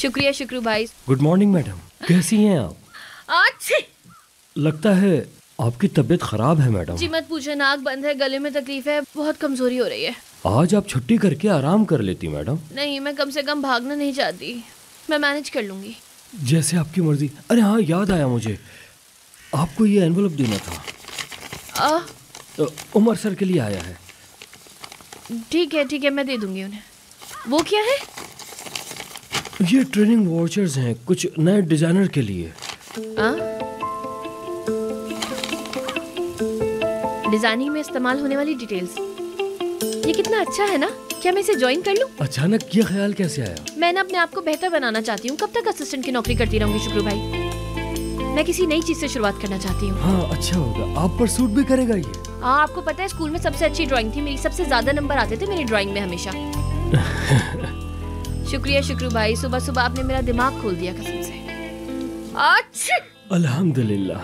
शुक्रिया शुक्रू भाई। Good morning madam, कैसी हैं आप? अच्छी। लगता है आपकी तबीयत खराब है मैडम। जी मत पूछे, नाक बंद है, गले में तकलीफ है, बहुत कमजोरी हो रही है। आज आप छुट्टी करके आराम कर लेती मैडम। नहीं, मैं कम से कम भागना नहीं चाहती, मैं मैनेज कर लूंगी। जैसे आपकी मर्जी। अरे हाँ, याद आया मुझे, आपको ये एनवलप देना था। उमर सर के लिए आया है। ठीक है, मैं दे दूंगी उन्हें। वो क्या है? ये ट्रेनिंग वाउचर्स हैं, कुछ नए डिजाइनर के लिए। डिजाइनिंग में इस्तेमाल होने वाली डिटेल्स। ये कितना अच्छा है ना, क्या मैं इसे ज्वाइन कर लूं? अचानक ये ख्याल कैसे आया? मैं ना अपने आप को बेहतर बनाना चाहती हूँ। कब तक असिस्टेंट की नौकरी करती रहूंगी शुक्रू भाई? मैं किसी नई चीज से शुरुआत करना चाहती हूँ। हाँ, अच्छा होगा, आप पर सूट भी करेगा ये। हाँ, आपको पता है स्कूल में सबसे अच्छी ड्राइंग थी मेरी, सबसे ज्यादा नंबर आते थे मेरी ड्राइंग में हमेशा। शुक्रिया शुक्रू भाई, सुबह सुबह आपने मेरा दिमाग खोल दिया कसम से। अच्छा, अल्हम्दुलिल्लाह।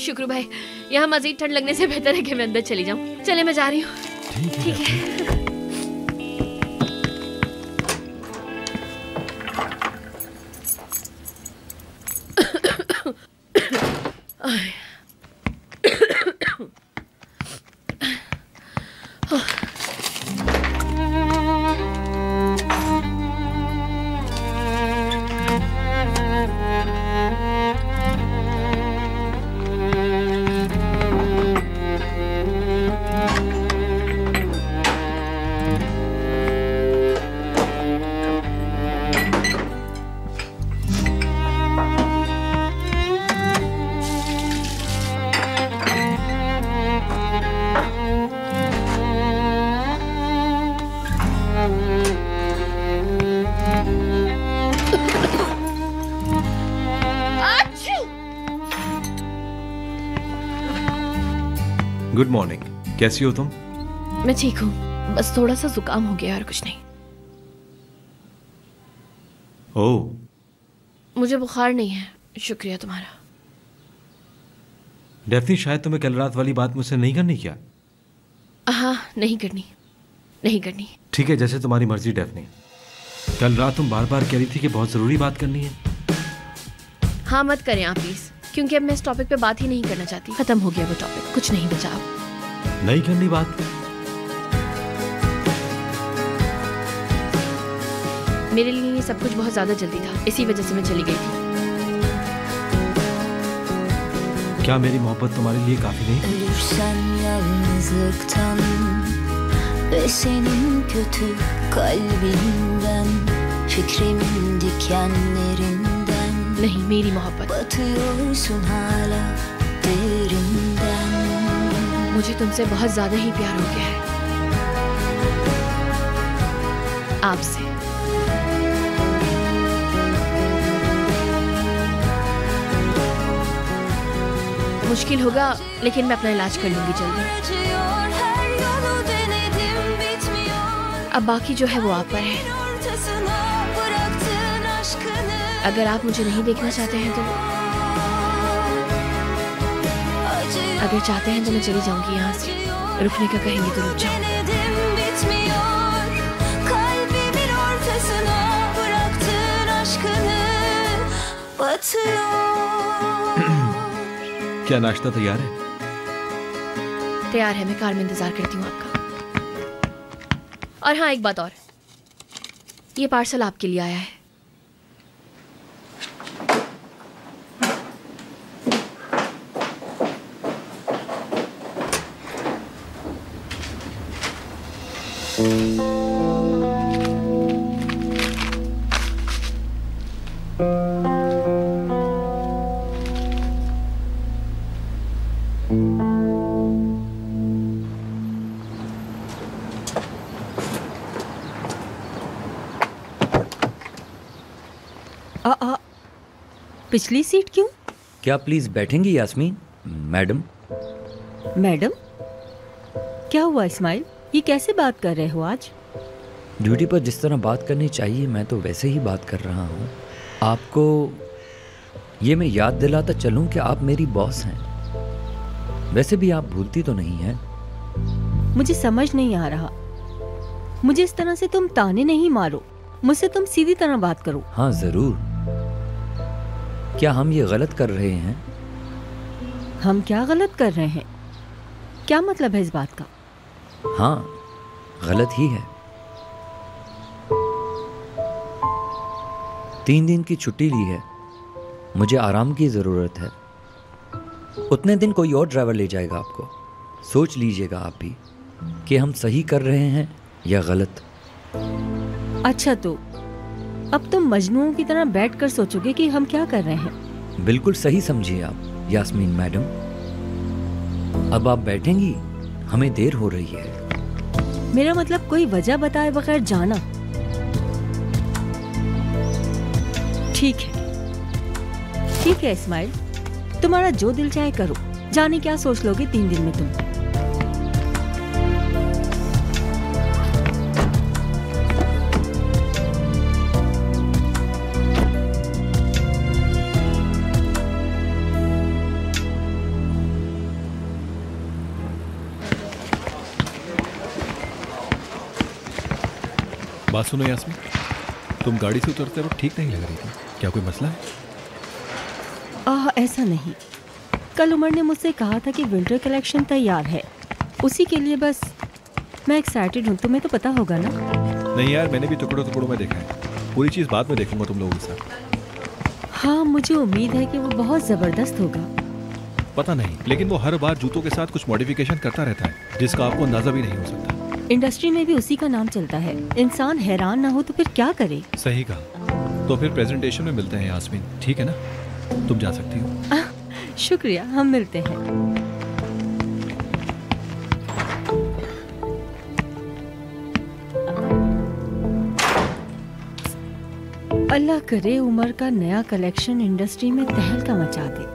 शुक्रू भाई, यहाँ मजीद ठंड लगने से बेहतर है कि मैं अंदर चली जाऊँ। चले, मैं जा रही हूँ। ठीक है। गुड मॉर्निंग, कैसी हो तुम? मैं ठीक हूँ, बस थोड़ा सा जुकाम हो गया और कुछ नहीं। ओह, मुझे बुखार नहीं है, शुक्रिया तुम्हारा। डेफनी, शायद तुम्हें कल रात वाली बात मुझसे नहीं करनी क्या? हाँ, नहीं करनी। ठीक है, जैसे तुम्हारी मर्जी डेफनी। कल रात तुम बार बार कह रही थी कि बहुत जरूरी बात करनी है। हाँ, मत करें आप प्लीज, क्योंकि अब मैं इस टॉपिक पे बात ही नहीं करना चाहती। खत्म हो गया वो टॉपिक, कुछ नहीं बचा अब। नहीं करनी बात? मेरे लिए ये सब कुछ बहुत ज्यादा जल्दी था, इसी वजह से मैं चली गई थी। क्या मेरी मोहब्बत तुम्हारे लिए काफी नहीं? Ölürsen yalnızlıktan ve senin kötü kalbinden, fikrimin dikenlerinden. नहीं, मेरी मोहब्बत। Batıyorsun hala derinden. मुझे तुमसे बहुत ज्यादा ही प्यार हो गया है, आपसे। मुश्किल होगा, लेकिन मैं अपना इलाज कर लूंगी जल्दी। अब बाकी जो है वो आप पर है। अगर आप मुझे नहीं देखना चाहते हैं तो, अगर चाहते हैं तो मैं चली जाऊंगी यहाँ से। रुकने का कहेंगे तो रुक जाऊं। क्या नाश्ता तैयार है? तैयार है, मैं कार में इंतजार करती हूँ आपका। और हाँ, एक बात और, ये पार्सल आपके लिए आया है। पिछली सीट क्यों? क्या प्लीज बैठेंगी यास्मीन मैडम? मैडम? क्या हुआ इस्माइल, ये कैसे बात कर रहे हो आज? ड्यूटी पर जिस तरह बात करनी चाहिए मैं तो वैसे ही बात कर रहा हूँ। आपको ये मैं याद दिलाता चलूँ कि आप मेरी बॉस हैं। वैसे भी आप भूलती तो नहीं हैं। मुझे समझ नहीं आ रहा, मुझे इस तरह से तुम ताने नहीं मारो। मुझसे तुम सीधी तरह बात करो। हाँ जरूर। क्या हम ये गलत कर रहे हैं? हम क्या गलत कर रहे हैं? क्या मतलब है इस बात का? हाँ, गलत ही है। 3 दिन की छुट्टी ली है, मुझे आराम की जरूरत है। उतने दिन कोई और ड्राइवर ले जाएगा आपको। सोच लीजिएगा आप भी कि हम सही कर रहे हैं या गलत। अच्छा, तो अब तुम मजनूओं की तरह बैठकर सोचोगे कि हम क्या कर रहे हैं। बिल्कुल सही समझिए आप यास्मीन मैडम। अब आप बैठेंगी, हमें देर हो रही है। मेरा मतलब कोई वजह बताए बगैर जाना। ठीक है इस्माइल, तुम्हारा जो दिल चाहे करो। जाने क्या सोच लोगे 3 दिन में तुम। बात सुनो यास्मीन, तुम गाड़ी से उतरते वक्त ठीक नहीं लग रही थी। क्या कोई मसला है? ऐसा नहीं। कल उमर ने मुझसे कहा था कि विंटर कलेक्शन तैयार है, उसी के लिए बस मैं एक्साइटेड हूँ। तुम्हें तो पता होगा ना। नहीं यार, मैंने भी टुकड़ों टुकड़ों में देखा है। पूरी चीज़ बाद में देखूंगा तुम लोगों के साथ। हाँ, मुझे उम्मीद है कि वो बहुत ज़बरदस्त होगा। पता नहीं, लेकिन वो हर बार जूतों के साथ कुछ मॉडिफिकेशन करता रहता है जिसका आपको अंदाजा भी नहीं हो सकता। इंडस्ट्री में भी उसी का नाम चलता है। इंसान हैरान ना हो तो फिर क्या करे। सही कहा। तो फिर प्रेजेंटेशन में मिलते हैं यास्मीन, ठीक है ना? तुम जा सकती हो। शुक्रिया, हम मिलते हैं। अल्लाह करे उमर का नया कलेक्शन इंडस्ट्री में तहलका मचा दे।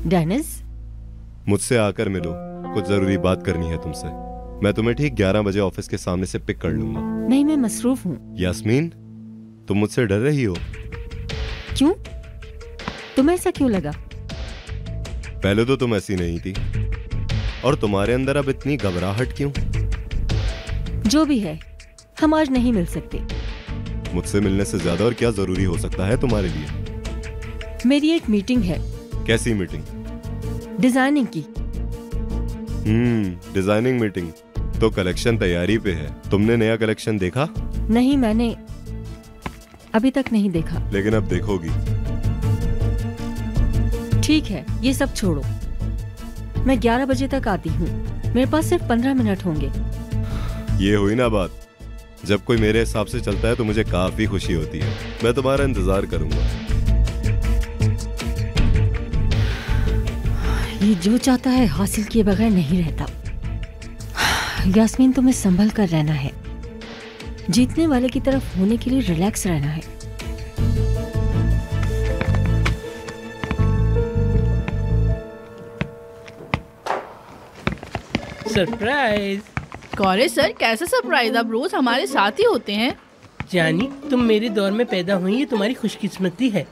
डेनिस, मुझसे आकर मिलो, कुछ जरूरी बात करनी है तुमसे। मैं तुम्हें ठीक 11 बजे ऑफिस के सामने से पिक कर लूंगा। नहीं, मैं मसरूफ हूँ। यास्मीन, तुम मुझसे डर रही हो? क्यों? तुम्हें ऐसा क्यों लगा? पहले तो तुम ऐसी नहीं थी, और तुम्हारे अंदर अब इतनी घबराहट क्यों? जो भी है, हम आज नहीं मिल सकते। मुझसे मिलने से ज्यादा और क्या जरूरी हो सकता है तुम्हारे लिए? मेरी एक मीटिंग है। कैसी मीटिंग? डिजाइनिंग की। डिजाइनिंग मीटिंग तो कलेक्शन तैयारी पे है। तुमने नया कलेक्शन देखा? नहीं, मैंने अभी तक नहीं देखा। लेकिन अब देखोगी। ठीक है, ये सब छोड़ो। मैं 11 बजे तक आती हूँ। मेरे पास सिर्फ 15 मिनट होंगे। ये हुई ना बात। जब कोई मेरे हिसाब से चलता है तो मुझे काफी खुशी होती है। मैं तुम्हारा इंतजार करूंगा। ये जो चाहता है हासिल किए बगैर नहीं रहता। यास्मीन, तुम्हें संभल कर रहना है। जीतने वाले की तरफ होने के लिए रिलैक्स रहना है। सरप्राइज। कौरे सर, कैसा सरप्राइज? आप रोज हमारे साथ ही होते हैं। जानी, तुम मेरे दौर में पैदा हुई, ये तुम्हारी खुशकिस्मती है।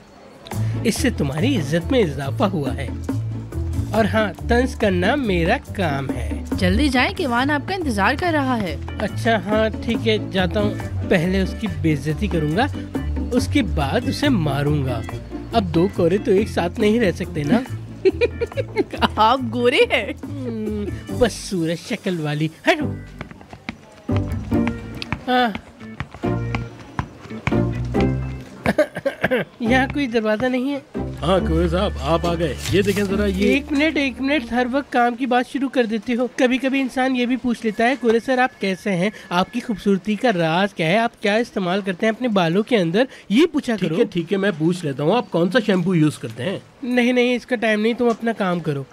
इससे तुम्हारी इज्जत में इजाफा हुआ है। और हाँ, तंज करना मेरा काम है। जल्दी जाएं, किवान आपका इंतजार कर रहा है। अच्छा हाँ ठीक है, जाता हूँ। पहले उसकी बेइज्जती करूँगा, उसके बाद उसे मारूंगा। अब 2 कोरे तो एक साथ नहीं रह सकते ना। आप गोरे हैं। बस सूरज शक्ल वाली। हटो। हाँ। यहाँ कोई दरवाजा नहीं है। हाँ कोरे साहब, आप आ गए। ये देखें जरा। ये एक मिनट, हर वक्त काम की बात शुरू कर देते हो। कभी कभी इंसान ये भी पूछ लेता है, कोरे सर आप कैसे हैं? आपकी खूबसूरती का राज क्या है? आप क्या इस्तेमाल करते हैं अपने बालों के अंदर? ये पूछा करो। ठीक है, मैं पूछ लेता हूँ। आप कौन सा शैम्पू यूज करते हैं? नहीं, इसका टाइम नहीं, तुम अपना काम करो।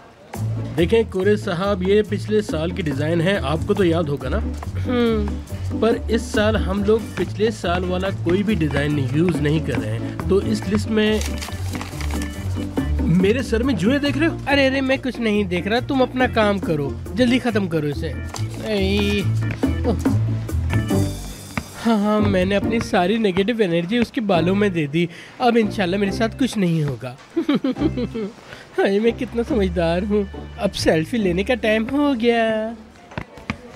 देखें कोरे साहब, ये पिछले साल की डिजाइन है, आपको तो याद होगा ना। पर इस साल हम लोग पिछले साल वाला कोई भी डिजाइन यूज नहीं कर रहे हैं। तो इस लिस्ट में मेरे सर में जुए देख रहे हो? अरे मैं कुछ नहीं देख रहा, तुम अपना काम करो, जल्दी खत्म करो इसे। हाँ, मैंने अपनी सारी नेगेटिव एनर्जी उसके बालों में दे दी। अब इंशाल्लाह मेरे साथ कुछ नहीं होगा। हाय, मैं कितना समझदार हूँ। अब सेल्फी लेने का टाइम हो गया।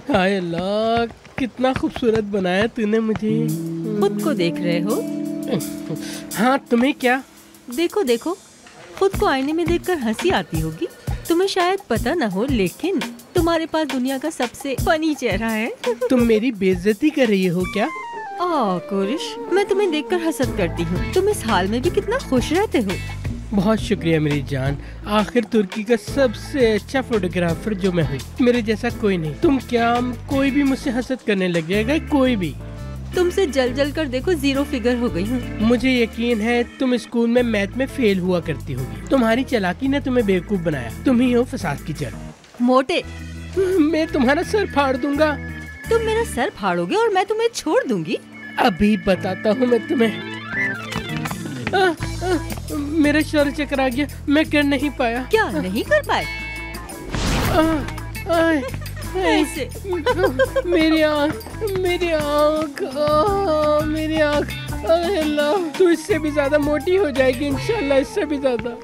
हाय अल्लाह, कितना खूबसूरत बनाया तूने मुझे। खुद को देख रहे हो? हाँ, तुम्हें क्या? देखो देखो, खुद को आईने में देखकर हंसी आती होगी। तुम्हें शायद पता न हो, लेकिन तुम्हारे पास दुनिया का सबसे फनी चेहरा है। तुम मेरी बेइज्जती कर रही हो क्या? कोरिश, मैं तुम्हें देखकर हसद करती हूँ। तुम इस हाल में भी कितना खुश रहते हो। बहुत शुक्रिया मेरी जान। आखिर तुर्की का सबसे अच्छा फोटोग्राफर जो मैं हूँ, मेरे जैसा कोई नहीं। तुम क्या, कोई भी मुझसे हसद करने लग जाएगा, कोई भी। तुमसे जल जल कर देखो 0 फिगर हो गई हूँ। मुझे यकीन है तुम स्कूल में मैथ में फेल हुआ करती होगी। तुम्हारी चालाकी ने तुम्हें बेवकूफ बनाया। तुम ही हो फसाद की जड़। मोटे, मैं तुम्हारा सर फाड़ दूंगा। तुम मेरा सर फाड़ोगे और मैं तुम्हें छोड़ दूंगी? अभी बताता हूँ मैं तुम्हें। मेरा सर चक्कर आ गया, मैं कर नहीं पाया। क्या नहीं कर पाए? ऐसे मेरी आँख, मेरी आँख, मेरी आँख। अल्लाह, तू इससे भी ज्यादा मोटी हो जाएगी इंशाल्लाह, इससे भी ज्यादा।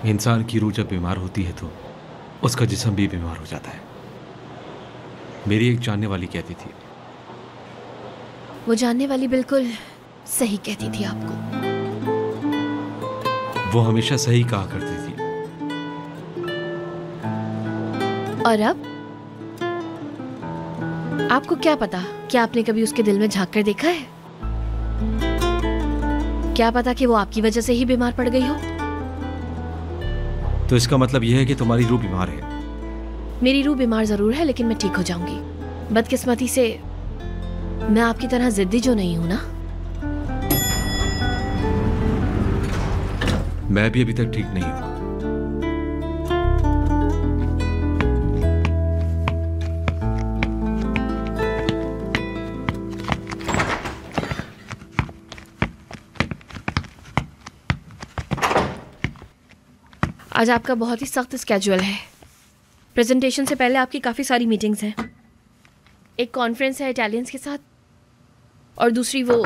इंसान की रूह जब बीमार होती है तो उसका जिस्म भी बीमार हो जाता है। मेरी एक जानने वाली कहती थी। वो जानने वाली बिल्कुल सही कहती थी आपको। वो हमेशा सही कहा करती थी। और अब आपको क्या पता? क्या आपने कभी उसके दिल में झांक कर देखा है? क्या पता कि वो आपकी वजह से ही बीमार पड़ गई हो? तो इसका मतलब यह है कि तुम्हारी रूह बीमार है। मेरी रूह बीमार जरूर है, लेकिन मैं ठीक हो जाऊंगी। बदकिस्मती से मैं आपकी तरह जिद्दी जो नहीं हूं ना। मैं भी अभी तक ठीक नहीं हूं। आज आपका बहुत ही सख्त स्केड्यूल है। प्रेजेंटेशन से पहले आपकी काफ़ी सारी मीटिंग्स हैं। एक कॉन्फ्रेंस है इटालियंस के साथ, और दूसरी वो।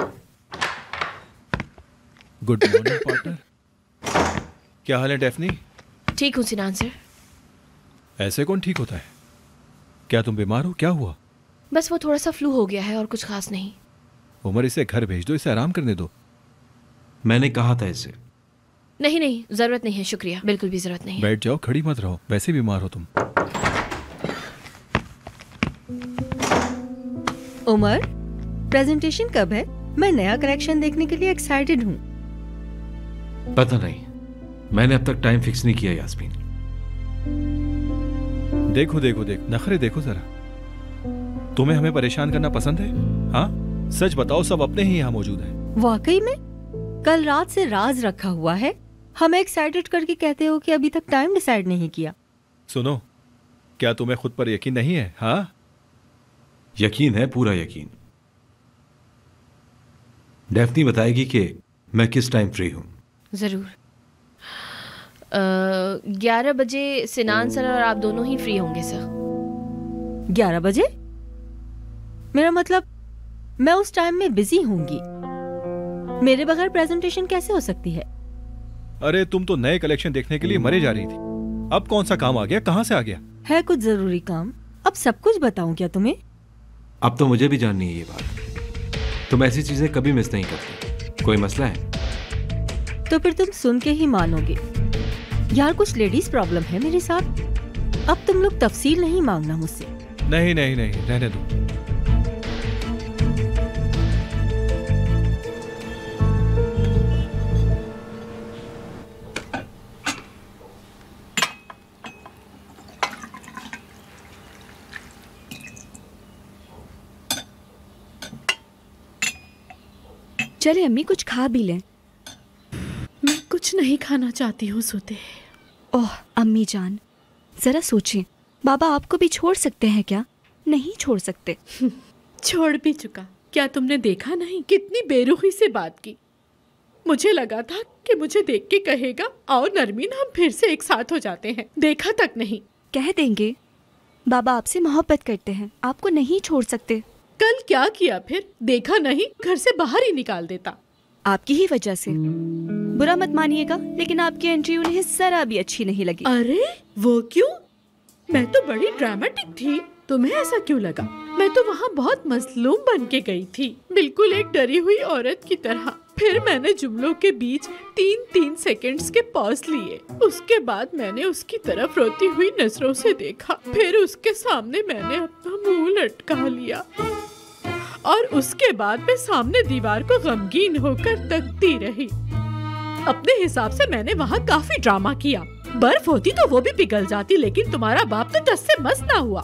Good morning partner. क्या हाल है डेफनी? ठीक हूँ सिनान सर। ऐसे कौन ठीक होता है? क्या तुम बीमार हो? क्या हुआ? बस वो थोड़ा सा फ्लू हो गया है और कुछ खास नहीं। उमर, इसे घर भेज दो, इसे आराम करने दो। मैंने कहा था इसे। नहीं नहीं, जरूरत नहीं है, शुक्रिया, बिल्कुल भी जरूरत नहीं है। बैठ जाओ, खड़ी मत रहो, वैसे बीमार हो तुम। उमर, प्रेजेंटेशन कब है? मैं नया करेक्शन देखने के लिए एक्साइटेड हूँ। पता नहीं, मैंने अब तक टाइम फिक्स नहीं किया यास्मीन। देखो देखो देख, नखरे देखो जरा। तुम्हें हमें परेशान करना पसंद है? हाँ, सच बताओ, सब अपने ही यहाँ मौजूद है। वाकई में? कल रात से राज रखा हुआ है। हमें एक्साइटेड करके कहते हो कि अभी तक टाइम डिसाइड नहीं किया। सुनो, क्या तुम्हें खुद पर यकीन नहीं है? हाँ, यकीन है, पूरा यकीन। डेफनी बताएगी कि मैं किस टाइम फ्री हूं। जरूर। 11 बजे सिनान सर और आप दोनों ही फ्री होंगे सर। 11 बजे? मेरा मतलब मैं उस टाइम में बिजी होंगी। मेरे बगैर प्रेजेंटेशन कैसे हो सकती है? अरे तुम तो नए कलेक्शन देखने के लिए मरे जा रही थी। अब कौन सा काम आ गया? कहां से आ गया? है कुछ जरूरी काम। अब सब कुछ बताऊं क्या तुम्हें? अब तो मुझे भी जाननी है ये बात। तुम ऐसी चीजें कभी मिस नहीं करती। कोई मसला है? तो फिर तुम सुन के ही मानोगे। यार, कुछ लेडीज प्रॉब्लम है मेरे साथ। अब तुम लोग तफसील नहीं मांगना मुझसे। नहीं नहीं नहीं, रहने दो। चले अम्मी, कुछ खा भी लें। मैं कुछ नहीं खाना चाहती हूँ सोते। ओह अम्मी जान, जरा सोचें, बाबा आपको भी छोड़ सकते हैं क्या? नहीं छोड़ सकते। छोड़ भी चुका। क्या तुमने देखा नहीं कितनी बेरुखी से बात की? मुझे लगा था कि मुझे देख के कहेगा आओ नरमीन हम फिर से एक साथ हो जाते हैं, देखा तक नहीं। कह देंगे बाबा आपसे मोहब्बत करते हैं, आपको नहीं छोड़ सकते। कल क्या किया फिर, देखा नहीं, घर से बाहर ही निकाल देता। आपकी ही वजह से। बुरा मत मानिएगा, लेकिन आपकी एंट्री उन्हें जरा भी अच्छी नहीं लगी। अरे वो क्यों? मैं तो बड़ी ड्रामेटिक थी, तुम्हें ऐसा क्यों लगा? मैं तो वहाँ बहुत मजलूम बन के गई थी, बिल्कुल एक डरी हुई औरत की तरह। फिर मैंने जुमलों के बीच 3-3 सेकंड्स के पॉज लिए। उसके बाद मैंने उसकी तरफ रोती हुई नजरों से देखा। फिर उसके सामने मैंने अपना मुंह लटका लिया और उसके बाद मैं सामने दीवार को गमगीन होकर तकती रही। अपने हिसाब से मैंने वहाँ काफी ड्रामा किया। बर्फ होती तो वो भी पिघल जाती, लेकिन तुम्हारा बाप तो टस से मस ना हुआ।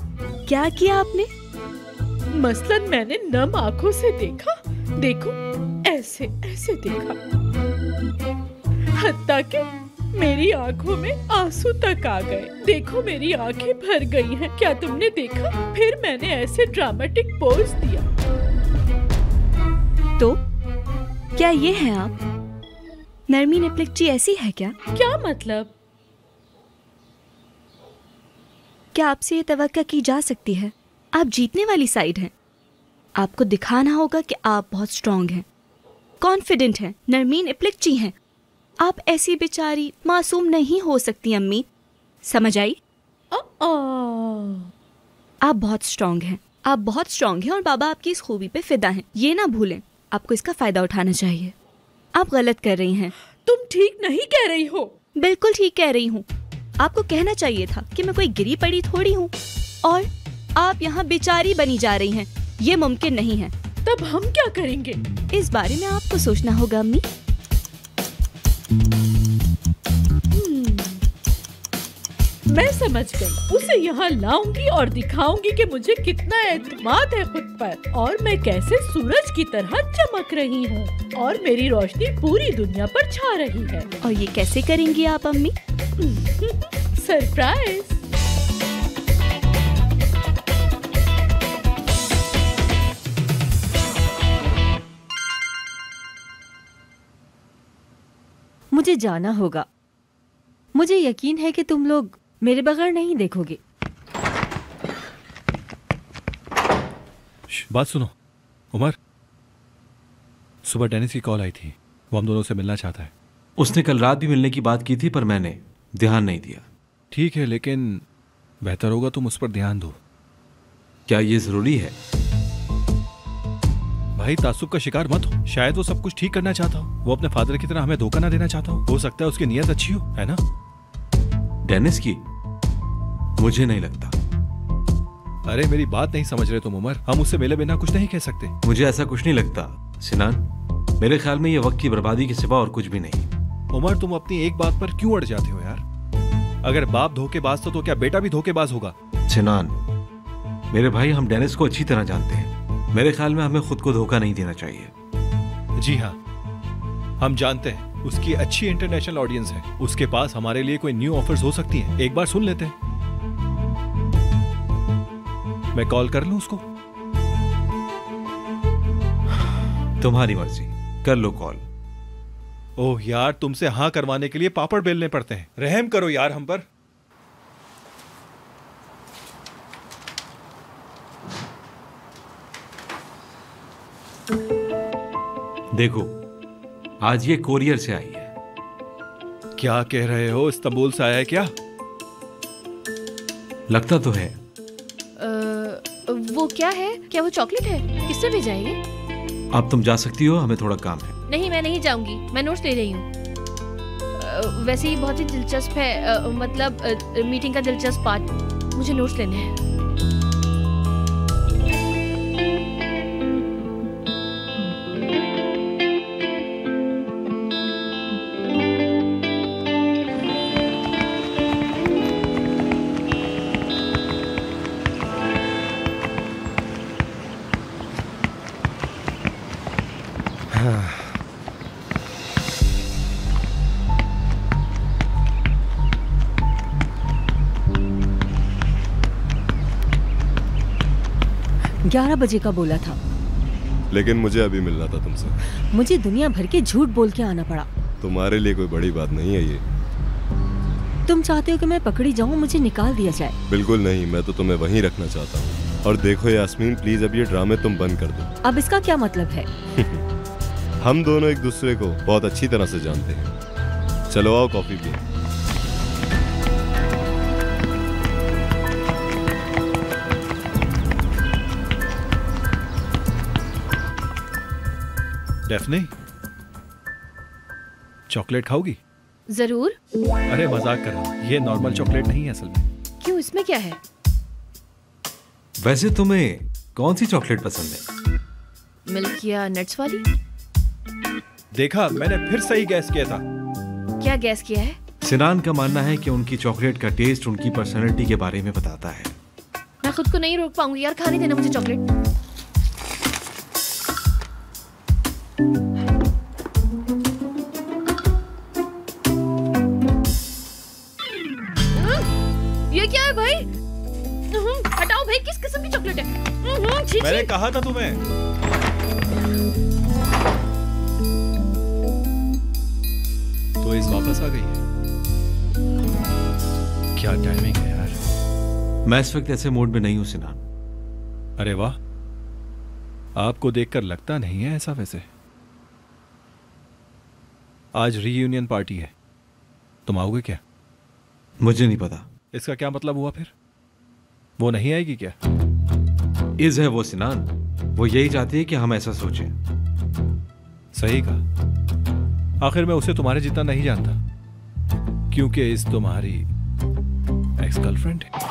क्या किया आपने? मसलन मैंने नम आंखों से देखा, देखो ऐसे ऐसे देखा, हत्ता कि मेरी आंखों में आंसू तक आ गए। देखो मेरी आंखें भर गई हैं। क्या तुमने देखा? फिर मैंने ऐसे ड्रामेटिक पोज दिया। तो क्या ये है आप? नरमीन इप्लिक्ची ऐसी है क्या? क्या मतलब? क्या आपसे ये तवक्का की जा सकती है? आप जीतने वाली साइड हैं। आपको दिखाना होगा कि आप बहुत स्ट्रांग हैं, कॉन्फिडेंट हैं। नरमीन इप्लिक्ची हैं। आप ऐसी बेचारी मासूम नहीं हो सकती अम्मी, समझ आई? आप बहुत स्ट्रांग हैं, आप बहुत स्ट्रांग हैं और बाबा आपकी इस खूबी पे फिदा हैं। ये ना भूलें, आपको इसका फायदा उठाना चाहिए। आप गलत कर रही हैं। तुम ठीक नहीं कह रही हो। बिल्कुल ठीक कह रही हूँ। आपको कहना चाहिए था कि मैं कोई गिरी पड़ी थोड़ी हूँ और आप यहाँ बेचारी बनी जा रही हैं। ये मुमकिन नहीं है। तब हम क्या करेंगे? इस बारे में आपको सोचना होगा अम्मी। मैं समझ गई। उसे यहाँ लाऊंगी और दिखाऊंगी कि मुझे कितना एतमाद है खुद पर और मैं कैसे सूरज की तरह चमक रही हूँ और मेरी रोशनी पूरी दुनिया पर छा रही है। और ये कैसे करेंगी आप अम्मी? सरप्राइज। मुझे जाना होगा। मुझे यकीन है कि तुम लोग मेरे बगैर नहीं देखोगे। बात सुनो उमर, सुबह डेनिस की कॉल आई थी, वो हम दोनों से मिलना चाहता है। उसने कल रात भी मिलने की बात की थी पर मैंने ध्यान नहीं दिया। ठीक है, लेकिन बेहतर होगा तुम उस पर ध्यान दो। क्या ये जरूरी है? भाई तासुब का शिकार मत हो। शायद वो सब कुछ ठीक करना चाहता हो, वो अपने फादर की तरह हमें धोखा ना देना चाहता हो सकता है उसकी नीयत अच्छी हो, है ना? डेनिस की? मुझे नहीं लगता। अरे मेरी बात नहीं समझ रहे तुम उमर, हम उससे मिले बिना कुछ नहीं कह सकते। मुझे ऐसा कुछ नहीं लगता सिनान। मेरे ख्याल में ये वक्त की बर्बादी के सिवा और कुछ भी नहीं। उमर तुम अपनी एक बात पर क्यों अड़ जाते हो यार? अगर बाप धोखेबाज तो क्या बेटा भी धोखेबाज होगा? सिनान मेरे भाई, हम डेनिस को अच्छी तरह जानते हैं। मेरे ख्याल में हमें खुद को धोखा नहीं देना चाहिए। जी हाँ, हम जानते हैं उसकी अच्छी इंटरनेशनल ऑडियंस है। उसके पास हमारे लिए कोई न्यू ऑफर्स हो सकती हैं। एक बार सुन लेते हैं। मैं कॉल कर लूं उसको? तुम्हारी मर्जी, कर लो कॉल। ओह यार, तुमसे हाँ करवाने के लिए पापड़ बेलने पड़ते हैं। रहम करो यार हम पर। देखो, आज ये कोरियर से आई है। क्या कह रहे हो? इस्तांबुल से आया है क्या? लगता तो है। वो क्या है? क्या वो चॉकलेट है? किससे भेजा है ये? अब तुम जा सकती हो, हमें थोड़ा काम है। नहीं, मैं नहीं जाऊंगी, मैं नोट्स ले रही हूँ। वैसे ही बहुत ही दिलचस्प है, मतलब मीटिंग का दिलचस्प पार्ट। मुझे नोट्स लेने हैं। ग्यारह बजे का बोला था। लेकिन मुझे अभी मिलना था तुमसे। मुझे दुनिया भर के झूठ बोल के आना पड़ा। तुम्हारे लिए कोई बड़ी बात नहीं है ये। तुम चाहते हो कि मैं पकड़ी जाऊं, मुझे निकाल दिया जाए? बिल्कुल नहीं, मैं तो तुम्हें वहीं रखना चाहता हूँ। और देखो यास्मीन, प्लीज अब ये ड्रामे तुम बंद कर दो। अब इसका क्या मतलब है? हम दोनों एक दूसरे को बहुत अच्छी तरह से जानते हैं। चलो आओ कॉफी पिए। डेफनी, चॉकलेट खाओगी? जरूर। अरे मजाक कर रहा हूं, ये नॉर्मल चॉकलेट नहीं है असल में। क्यों, इसमें क्या है? वैसे तुम्हें कौन सी चॉकलेट पसंद है? मिल्क या नट्स वाली? देखा, मैंने फिर सही गैस किया था। क्या गैस किया है? सिनान का मानना है कि उनकी चॉकलेट का टेस्ट उनकी पर्सनैलिटी के बारे में बताता है। मैं खुद को नहीं रोक पाऊंगी यार, खाने देना मुझे चॉकलेट। ये क्या है भाई? हटाओ भाई, किस किस्म की चॉकलेट है? मैंने कहा था तुम्हें। तो इस वापस आ गई है। क्या टाइमिंग है यार। मैं इस वक्त ऐसे मूड में नहीं हूं सिनान। अरे वाह, आपको देखकर लगता नहीं है ऐसा। वैसे आज रीयूनियन पार्टी है, तुम आओगे क्या? मुझे नहीं पता। इसका क्या मतलब हुआ फिर? वो नहीं आएगी क्या? इज है वो सिनान, वो यही चाहती है कि हम ऐसा सोचें। सही कहा। आखिर मैं उसे तुम्हारे जितना नहीं जानता, क्योंकि इस तुम्हारी एक्स गर्लफ्रेंड है।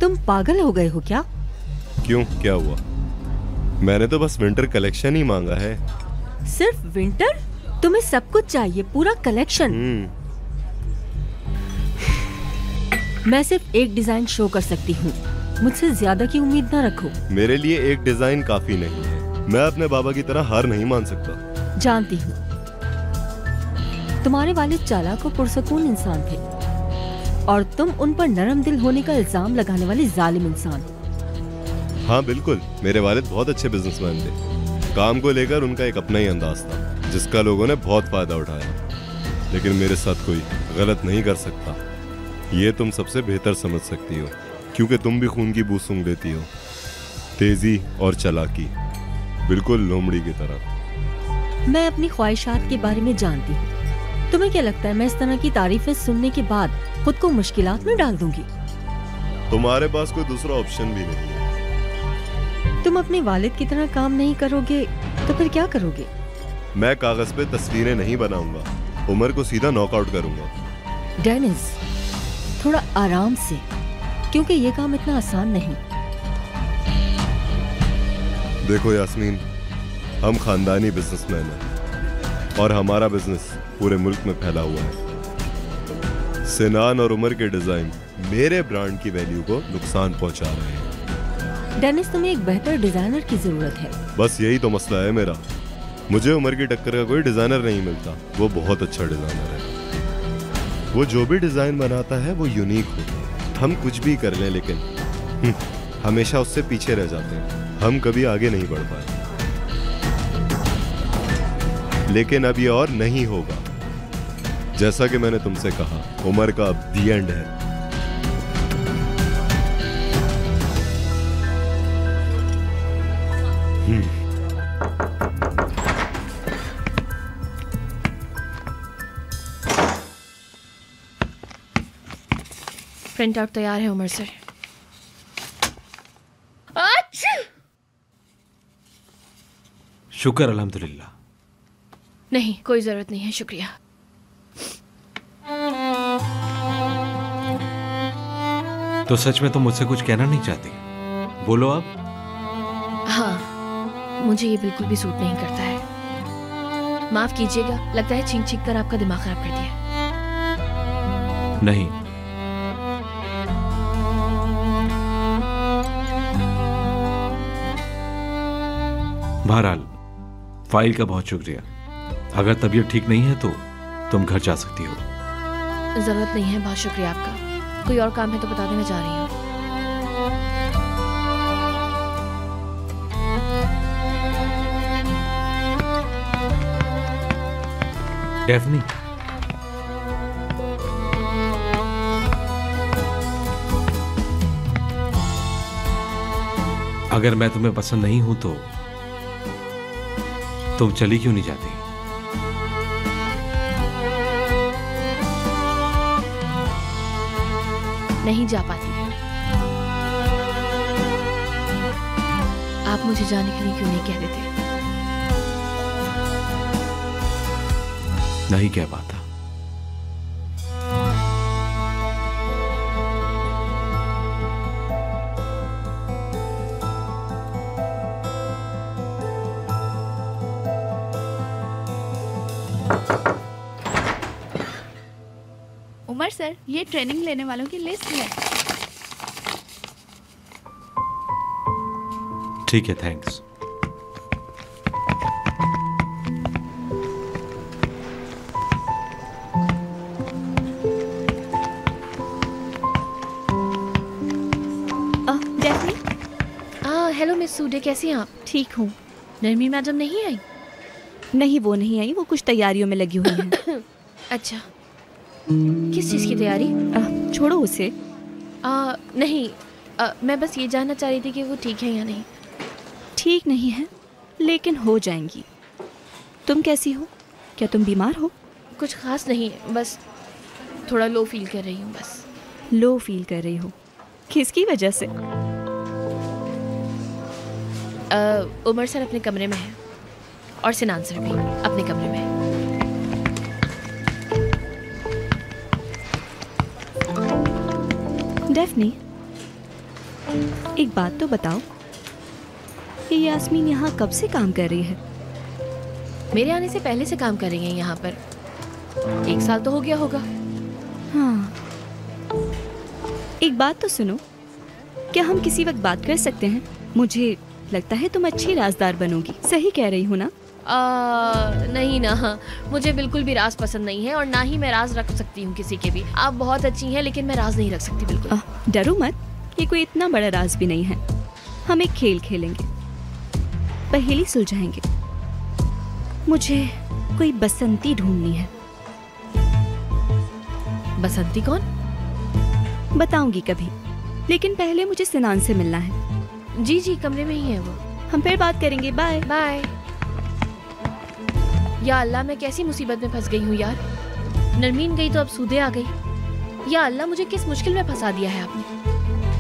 तुम पागल हो गए हो क्या? क्यों, क्या हुआ? मैंने तो बस विंटर कलेक्शन ही मांगा है। सिर्फ विंटर? तुम्हें सब कुछ चाहिए, पूरा कलेक्शन। मैं सिर्फ एक डिजाइन शो कर सकती हूँ, मुझसे ज्यादा की उम्मीद ना रखो। मेरे लिए एक डिजाइन काफी नहीं है, मैं अपने बाबा की तरह हार नहीं मान सकता। जानती हूँ, तुम्हारे वालिद चालाक और पुरसकून इंसान थे, और तुम उन पर नरम दिल होने का इल्जाम लगाने वाले जालिम इंसान। हाँ बिल्कुल, मेरे वालिद बहुत अच्छे बिजनेसमैन थे। काम को लेकर उनका एक अपना ही अंदाज था, जिसका लोगों ने बहुत फायदा उठाया। लेकिन मेरे साथ कोई गलत नहीं कर सकता, ये तुम सबसे बेहतर समझ सकती हो, क्योंकि तुम भी खून की बू सूंघ लेती हो। तेजी और चालाकी, बिल्कुल लोमड़ी की तरह। मैं अपनी ख्वाहिशात के बारे में जानती हूँ। तुम्हें क्या लगता है मैं इस तरह की तारीफें सुनने के बाद खुद को मुश्किलात में डाल दूंगी? तुम्हारे पास कोई दूसरा ऑप्शन भी नहीं है। तुम अपने वालिद की तरह काम नहीं करोगे तो फिर क्या करोगे? मैं कागज पे तस्वीरें नहीं बनाऊंगा, उमर को सीधा नॉकआउट करूंगा। डेनिस, थोड़ा आराम से, क्योंकि ये काम इतना आसान नहीं। देखो यास्मीन, हम खानदानी बिजनेसमैन हैं और हमारा बिजनेस पूरे मुल्क में फैला हुआ है। सिनान और उमर के डिजाइन मेरे ब्रांड की वैल्यू को नुकसान पहुंचा रहे हैं। डेनिस, तुम्हें एक बेहतर डिजाइनर की जरूरत है। बस यही तो मसला है मेरा। मुझे उमर की टक्कर का कोई डिजाइनर नहीं मिलता। वो बहुत अच्छा डिजाइनर है। वो जो भी डिजाइन बनाता है वो यूनिक होता है। हम कुछ भी कर लें, लेकिन हमेशा उससे पीछे रह जाते हैं। हम कभी आगे नहीं बढ़ पाए। लेकिन अब ये और नहीं होगा। जैसा कि मैंने तुमसे कहा, उमर का अब दी एंड है। प्रिंट आउट तैयार है उमर सर। शुक्र अल्हम्दुलिल्लाह। नहीं, कोई जरूरत नहीं है, शुक्रिया। तो सच में तुम मुझसे कुछ कहना नहीं चाहती? बोलो अब। हाँ, मुझे ये बिल्कुल भी सूट नहीं करता है। माफ कीजिएगा, लगता है छींक छींक कर आपका दिमाग खराब कर दिया। नहीं, बहरहाल फाइल का बहुत शुक्रिया। अगर तबीयत ठीक नहीं है तो तुम घर जा सकती हो। जरूरत नहीं है, बहुत शुक्रिया आपका। कोई और काम है तो बता दें, मैं जा रही हूँ। डेफनी, अगर मैं तुम्हें पसंद नहीं हूं तो तुम चली क्यों नहीं जाती? नहीं जा पाती। आप मुझे जाने के लिए क्यों नहीं कह देते? नहीं कह पाता। उमर सर, ये ट्रेनिंग लेने वालों की लिस्ट है। ठीक है, थैंक्स। हेलो मिस सूडे, कैसी हैं आप? ठीक हूँ। नरमी मैडम नहीं आई? नहीं, वो नहीं आई, वो कुछ तैयारियों में लगी हुई हैं। अच्छा, किस चीज़ की तैयारी? छोड़ो उसे। नहीं, मैं बस ये जानना चाह रही थी कि वो ठीक है या नहीं। ठीक नहीं है, लेकिन हो जाएंगी। तुम कैसी हो? क्या तुम बीमार हो? कुछ खास नहीं, बस थोड़ा लो फील कर रही हूँ। बस लो फील कर रही हो? किसकी वजह से? उमर सर अपने कमरे में है और सिनान सर भी अपने कमरे में है। डेफनी, एक बात तो बताओ, ये यास्मीन यहाँ कब से काम कर रही है? मेरे आने से पहले से काम कर रही है यहाँ पर। 1 साल तो हो गया होगा। हाँ, एक बात तो सुनो, क्या हम किसी वक्त बात कर सकते हैं? मुझे लगता है तुम अच्छी राजदार बनोगी। सही कह रही हूँ ना? नहीं ना, मुझे बिल्कुल भी राज पसंद नहीं है और ना ही मैं राज रख सकती हूँ किसी के भी। आप बहुत अच्छी हैं, लेकिन मैं राज नहीं रख सकती बिल्कुल। डरो मत, ये कोई इतना बड़ा राज भी नहीं है। हम एक खेल खेलेंगे, पहेली सुलझाएंगे। मुझे कोई बसंती ढूंढनी है। बसंती कौन? बताऊंगी कभी, लेकिन पहले मुझे सिनान से मिलना है। जी जी, कमरे में ही है वो। हम फिर बात करेंगे। Bye bye. या अल्लाह, मैं कैसी मुसीबत में फंस गई हूँ यार। नरमीन गई तो अब सूदे आ गई। या अल्लाह, मुझे किस मुश्किल में फंसा दिया है आपने।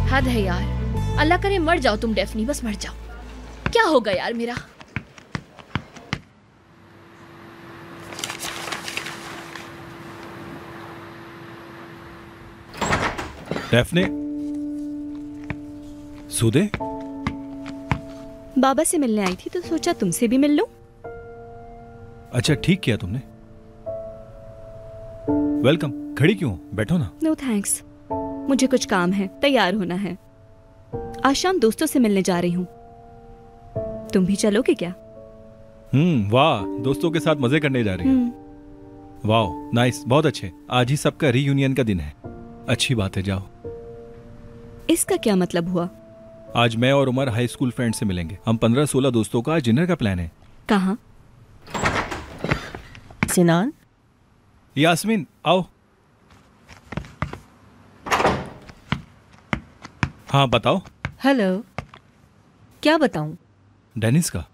हद है यार। अल्लाह करे मर जाओ तुम डेफनी, बस मर जाओ। क्या होगा यार मेरा? डेफनी, सूदे? बाबा से मिलने आई थी तो सोचा तुमसे भी मिल लूं। अच्छा, ठीक किया तुमने। वेलकम। खड़ी क्यों? बैठो ना। नो थैंक्स, मुझे कुछ काम है, तैयार होना है। आज शाम दोस्तों से मिलने जा रही हूँ। तुम भी चलोगे क्या? वाह, दोस्तों के साथ मजे करने जा रही हो। वाह, नाइस, बहुत अच्छे। आज ही सबका रीयूनियन का दिन है। अच्छी बात है, जाओ। इसका क्या मतलब हुआ? आज मैं और उमर हाई स्कूल फ्रेंड से मिलेंगे। हम 15-16 दोस्तों का आज डिनर का प्लान है। कहाँ? सिनान? यास्मीन, आओ। हाँ, बताओ। हेलो। क्या बताऊं? डेनिस का।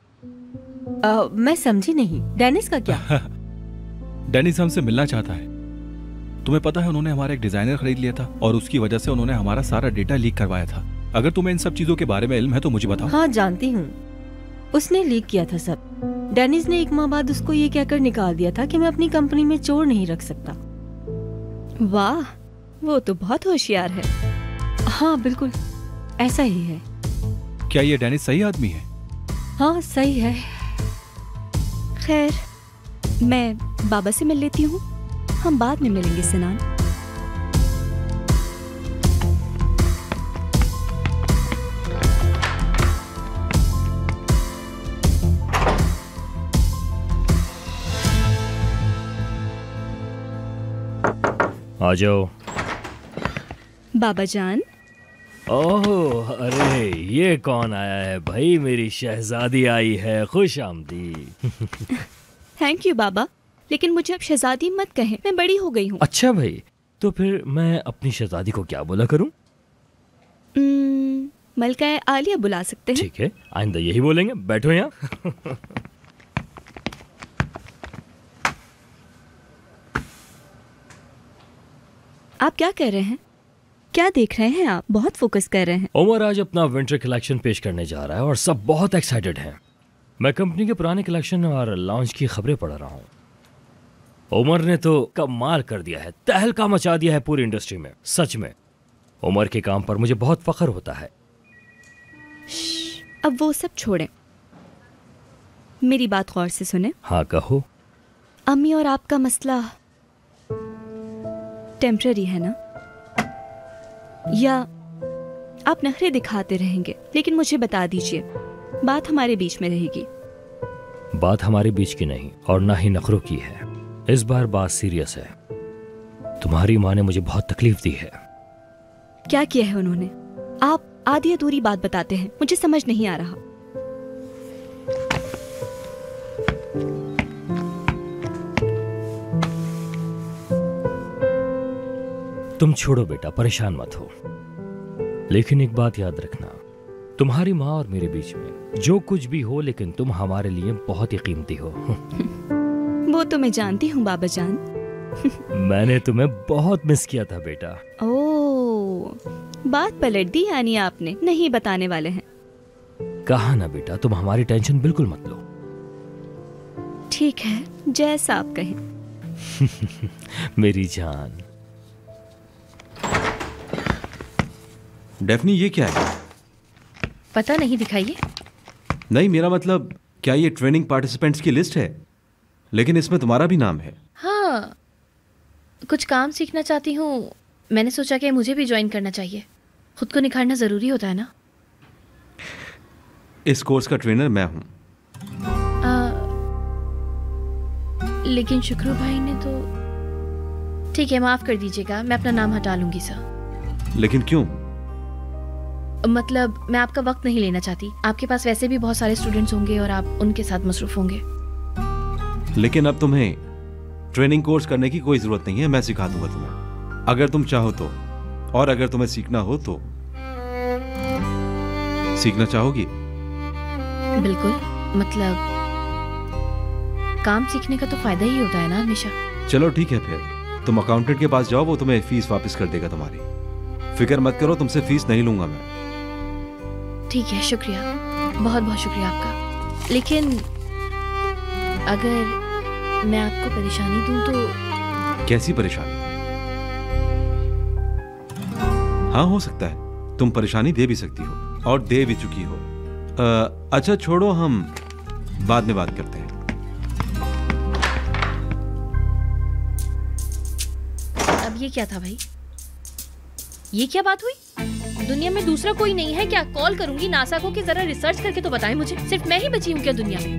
मैं समझी नहीं। डेनिस का क्या? डेनिस हमसे मिलना चाहता है। तुम्हें पता है, उन्होंने हमारा एक डिजाइनर खरीद लिया था और उसकी वजह से उन्होंने हमारा सारा डेटा लीक करवाया था। अगर तुम्हें इन सब चीजों के बारे में इल्म है तो मुझे बताओ। हाँ, जानती हूँ। उसने लीक किया था सब। डेनिस ने 1 माह बाद उसको ये कहकर निकाल दिया था कि मैं अपनी कंपनी में चोर नहीं रख सकता। वाह, वो तो बहुत होशियार है। हाँ बिल्कुल ऐसा ही है। क्या ये डेनिस सही आदमी है? हाँ सही है। खैर, मैं बाबा से मिल लेती हूँ, हम बाद में मिलेंगे सिनान। आ जाओ। बाबा जान। ओह अरे ये कौन आया है भाई? मेरी शहजादी आई है, खुश आमदी। थैंक यू बाबा, लेकिन मुझे अब शहजादी मत कहें, मैं बड़ी हो गई हूँ। अच्छा भाई, तो फिर मैं अपनी शहजादी को क्या बोला करूं? मलका आलिया बुला सकते हैं। ठीक है, आइंदा यही बोलेंगे। बैठो यहाँ। आप क्या कर रहे हैं? क्या देख रहे हैं आप? बहुत फोकस कर रहे हैं। उमर आज अपना विंटर कलेक्शन पेश करने जा रहा है और सब बहुत एक्साइटेड हैं। मैं कंपनी के पुराने कलेक्शन और लॉन्च की खबरें पढ़ रहा हूँ। उमर ने तो कमाल कर दिया है, तहलका मचा दिया है पूरी इंडस्ट्री में। सच में उमर के काम पर मुझे बहुत फख्र होता है। अब वो सब छोड़ें, मेरी बात गौर से सुने। हाँ कहो। अम्मी और आपका मसला टेम्पररी है ना? या आप नखरे दिखाते रहेंगे? लेकिन मुझे बता दीजिए, बात हमारे बीच में रहेगी। बात हमारे बीच की नहीं और ना ही नखरों की है। इस बार बात सीरियस है। तुम्हारी माँ ने मुझे बहुत तकलीफ दी है। क्या किया है उन्होंने? आप आधी अधूरी बात बताते हैं, मुझे समझ नहीं आ रहा। तुम छोड़ो बेटा, परेशान मत हो। लेकिन एक बात याद रखना, तुम्हारी माँ और मेरे बीच में जो कुछ भी हो, लेकिन तुम हमारे लिए बहुत ही कीमती हो। वो तो मैं जानती हूँ बाबा जान। मैंने तुम्हें बहुत मिस किया था बेटा। ओह, बात पलट दी यानी आपने? नहीं बताने वाले हैं। कहा ना बेटा, तुम हमारी टेंशन बिल्कुल मत लो। ठीक है, जैसा आप कहें। मेरी जान। डेफनी, ये क्या है? पता नहीं, दिखाइए। नहीं, मेरा मतलब क्या ये ट्रेनिंग पार्टिसिपेंट्स की लिस्ट है? लेकिन इसमें तुम्हारा भी नाम है। हाँ, कुछ काम सीखना चाहती हूँ। मैंने सोचा कि मुझे भी ज्वाइन करना चाहिए। खुद को निखारना जरूरी होता है ना। इस कोर्स का ट्रेनर मैं हूँ। लेकिन शुक्रू भाई ने तो। ठीक है, माफ कर दीजिएगा, मैं अपना नाम हटा लूंगी सर। लेकिन क्यों? मतलब मैं आपका वक्त नहीं लेना चाहती। आपके पास वैसे भी बहुत सारे स्टूडेंट्स होंगे और आप उनके साथ मसरूफ होंगे। लेकिन अब तुम्हें ट्रेनिंग कोर्स करने की कोई जरूरत नहीं है, मैं सिखा दूंगा तुम्हें, अगर तुम चाहो तो। और अगर तुम्हें सीखना हो तो। सीखना चाहोगी? बिल्कुल, मतलब काम सीखने का तो फायदा ही होता है ना हमेशा। चलो ठीक है, फिर तुम अकाउंटेंट के पास जाओ, वो तुम्हें फीस वापस कर देगा तुम्हारी। फिक्र मत करो, तुमसे फीस नहीं लूंगा मैं। ठीक है, शुक्रिया, बहुत बहुत शुक्रिया आपका। लेकिन अगर मैं आपको परेशानी दूं तो। कैसी परेशानी? हाँ, हो सकता है तुम परेशानी दे भी सकती हो और दे भी चुकी हो। अच्छा छोड़ो, हम बाद में बात करते हैं। अब ये क्या था भाई? ये क्या बात हुई? दुनिया में दूसरा कोई नहीं है क्या? कॉल करूंगी नासा को कि जरा रिसर्च करके तो बताएं मुझे। सिर्फ मैं ही बची हूँ क्या दुनिया में?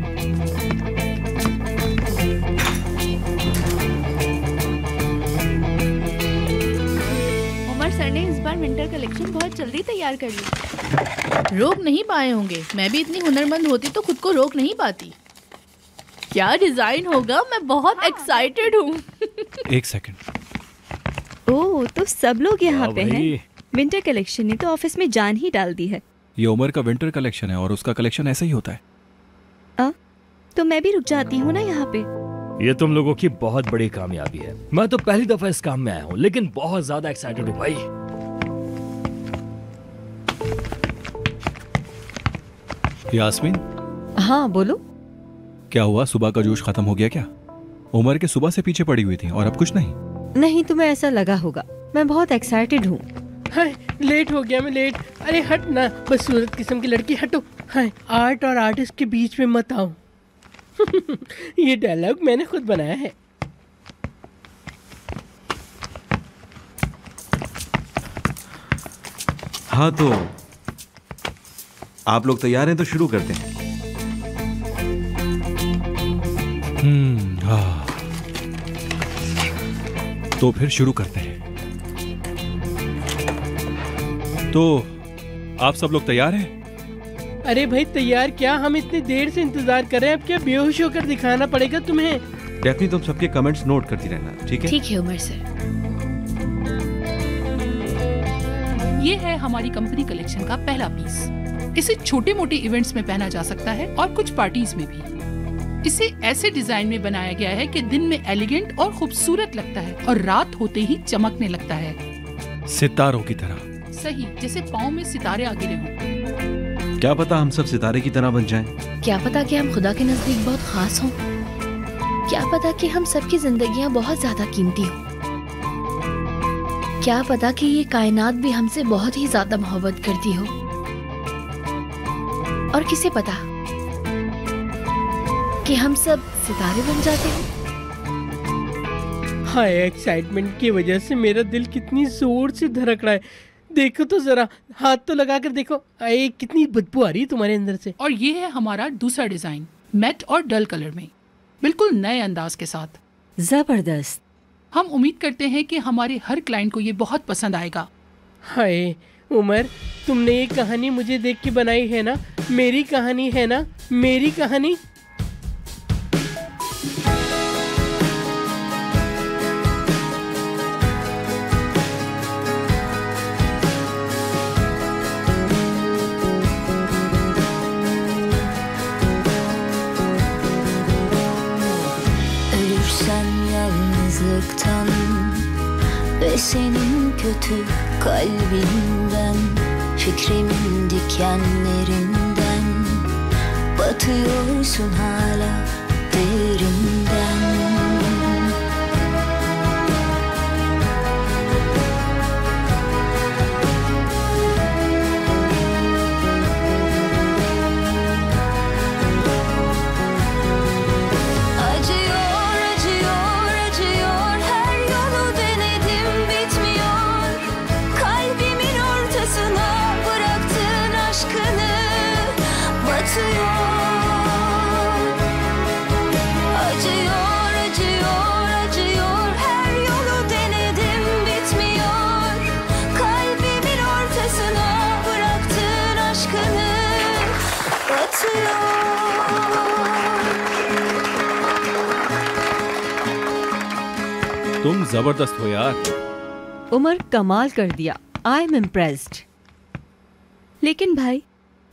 उमर सर ने इस बार विंटर कलेक्शन बहुत जल्दी तैयार कर लिया। रोक नहीं पाए होंगे। मैं भी इतनी हुनरमंद होती तो खुद को रोक नहीं पाती। क्या डिजाइन होगा, मैं बहुत एक्साइटेड हूँ। एक सेकंड। ओह, तो सब लोग यहाँ पे हैं। विंटर कलेक्शन ने तो ऑफिस में जान ही डाल दी है। ये उमर का विंटर कलेक्शन है और उसका कलेक्शन ऐसा ही होता है। तो मैं भी रुक जाती हूँ ना यहाँ पे। ये तुम लोगों की बहुत बड़ी कामयाबी है। मैं तो पहली दफा इस काम में आया हूँ, लेकिन बहुत ज्यादा एक्साइटेड हूँ भाई। यास्मीन। हाँ बोलो। क्या हुआ, सुबह का जोश खत्म हो गया क्या? उमर के सुबह से पीछे पड़ी हुई थी और अब कुछ नहीं? नहीं, तुम्हें ऐसा लगा होगा। मैं बहुत एक्साइटेड हूँ। हाय लेट हो गया मैं, लेट। अरे हट ना, बदसूरत किस्म की लड़की, हटो। हाय आर्ट और आर्टिस्ट के बीच में मत आओ। ये डायलॉग मैंने खुद बनाया है। हाँ तो आप लोग तैयार हैं तो शुरू करते हैं। हाँ। तो फिर शुरू करते हैं। तो आप सब लोग तैयार हैं? अरे भाई तैयार क्या, हम इतनी देर से इंतजार कर रहे हैं, अब क्या बेहोश होकर दिखाना पड़ेगा तुम्हें? डेफनी तुम सबके कमेंट्स नोट करती रहना, ठीक है? ठीक है उमर सर। ये है हमारी कंपनी कलेक्शन का पहला पीस। इसे छोटे मोटे इवेंट्स में पहना जा सकता है और कुछ पार्टीज में भी। इसे ऐसे डिजाइन में बनाया गया है कि दिन में एलिगेंट और खूबसूरत लगता है और रात होते ही चमकने लगता है, सितारों की तरह। सही, जैसे पाँव में सितारे आ गिरे हों। क्या पता हम सब सितारे की तरह बन जाएं। क्या पता कि हम खुदा के नजदीक बहुत खास हों। क्या पता कि हम सबकी जिंदगियां बहुत ज्यादा कीमती हों। क्या पता कि ये कायनात भी हमसे बहुत ही ज्यादा मोहब्बत करती हो। और किसे पता कि हम सब सितारे बन जाते हैं। हाय एक्साइटमेंट की वजह से मेरा दिल कितनी जोर से धड़क रहा है। देखो तो जरा, हाथ तो लगा कर देखो। आए कितनी बदबू आ रही है तुम्हारे अंदर से। और ये है हमारा दूसरा डिजाइन, मैट और डल कलर में, बिल्कुल नए अंदाज के साथ। जबरदस्त। हम उम्मीद करते हैं कि हमारे हर क्लाइंट को ये बहुत पसंद आएगा। हाय उमर, तुमने ये कहानी मुझे देख के बनाई है ना? मेरी कहानी है ना, मेरी कहानी। Yalnızlıktan ve senin kötü kalbinden, fikrimin dikenlerinden, batıyorsun hala derinden. तुम जबरदस्त हो यार। उमर कमाल कर दिया। I am impressed. लेकिन भाई,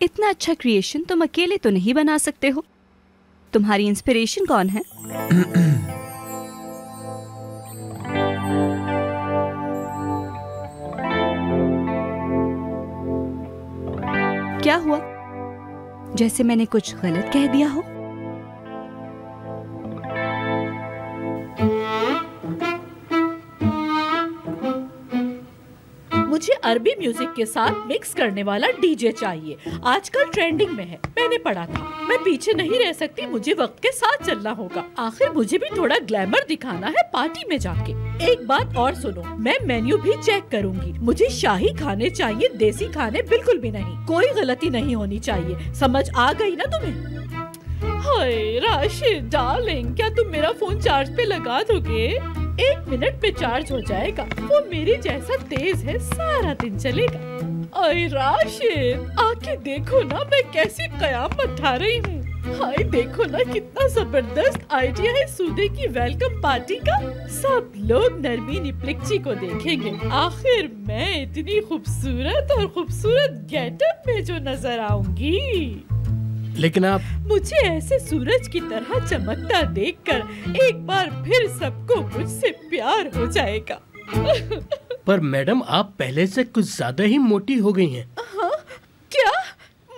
इतना अच्छा क्रिएशन तुम अकेले तो नहीं बना सकते हो। तुम्हारी इंस्पिरेशन कौन है? क्या हुआ? जैसे मैंने कुछ गलत कह दिया हो? मुझे अरबी म्यूजिक के साथ मिक्स करने वाला डीजे चाहिए। आजकल ट्रेंडिंग में है, मैंने पढ़ा था। मैं पीछे नहीं रह सकती, मुझे वक्त के साथ चलना होगा। आखिर मुझे भी थोड़ा ग्लैमर दिखाना है पार्टी में जाके। एक बात और सुनो, मैं मेन्यू भी चेक करूंगी। मुझे शाही खाने चाहिए, देसी खाने बिल्कुल भी नहीं। कोई गलती नहीं होनी चाहिए, समझ आ गई ना तुम्हें? हाय राशिद डार्लिंग, क्या तुम मेरा फोन चार्ज पे लगा दोगे? 1 मिनट पे चार्ज हो जाएगा। वो मेरे जैसा तेज है, सारा दिन चलेगा। अरे राशिद, आके देखो ना मैं कैसी कयामत उठा रही हूँ। हाय देखो ना, कितना जबरदस्त आइडिया है सूदे की वेलकम पार्टी का। सब लोग नरमीन इप्लिक्ची को देखेंगे। आखिर मैं इतनी खूबसूरत और खूबसूरत गेटअप में जो नजर आऊंगी। लेकिन आप, मुझे ऐसे सूरज की तरह चमकता देखकर एक बार फिर सबको मुझसे प्यार हो जाएगा। पर मैडम, आप पहले से कुछ ज्यादा ही मोटी हो गई हैं। हाँ? क्या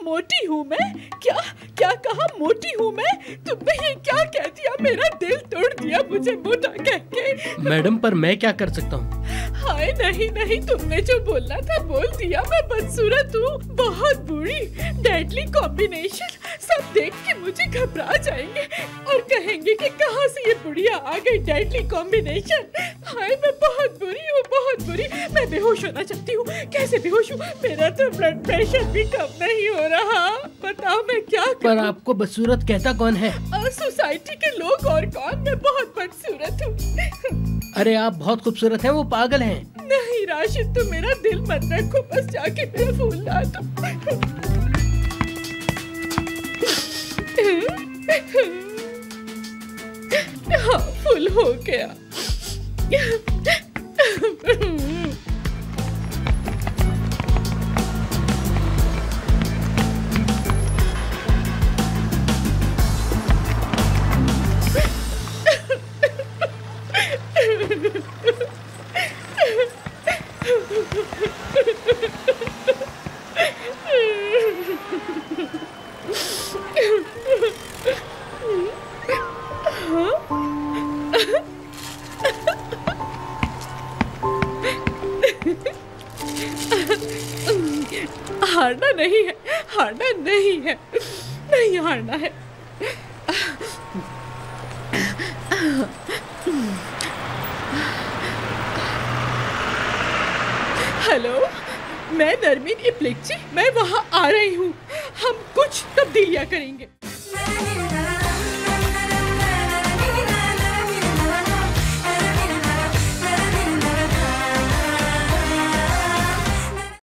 मोटी हूँ मैं? क्या कहा मोटी हूँ मैं? तुमने ये क्या कह दिया? मेरा दिल तोड़ दिया मुझे मोटा कह के। मैडम, पर मैं क्या कर सकता हूँ? हाय नहीं नहीं, तुमने जो बोलना था बोल दिया। मैं बदसूरत हूँ, बहुत बुरी, डेडली कॉम्बिनेशन। सब देख के मुझे घबरा जाएंगे और कहेंगे कि कहाँ से ये बुढ़िया आ गई, डेडली कॉम्बिनेशन। हाय मैं बहुत बुरी हूँ, बहुत बुरी। मैं बेहोश होना चाहती हूँ। कैसे बेहोश हूँ? मेरा तो ब्लड प्रेशर भी कम नहीं हो रहा। बताओ मैं क्या करूं? पर आपको बदसूरत कहता कौन है? सोसाइटी के लोग, और कौन। मैं बहुत बदसूरत हूँ। अरे आप बहुत खूबसूरत हैं, वो पागल हैं। नहीं राशिद, तुम मेरा दिल मत रखो, बस जाके मेरा फूल ला दो। हाँ, फूल हो गया। हारना नहीं है, हारना नहीं है, नहीं हारना है। हेलो, मैं नरमीन इप्लिक्ची, मैं वहाँ आ रही हूँ। हम कुछ तब्दीलियाँ करेंगे।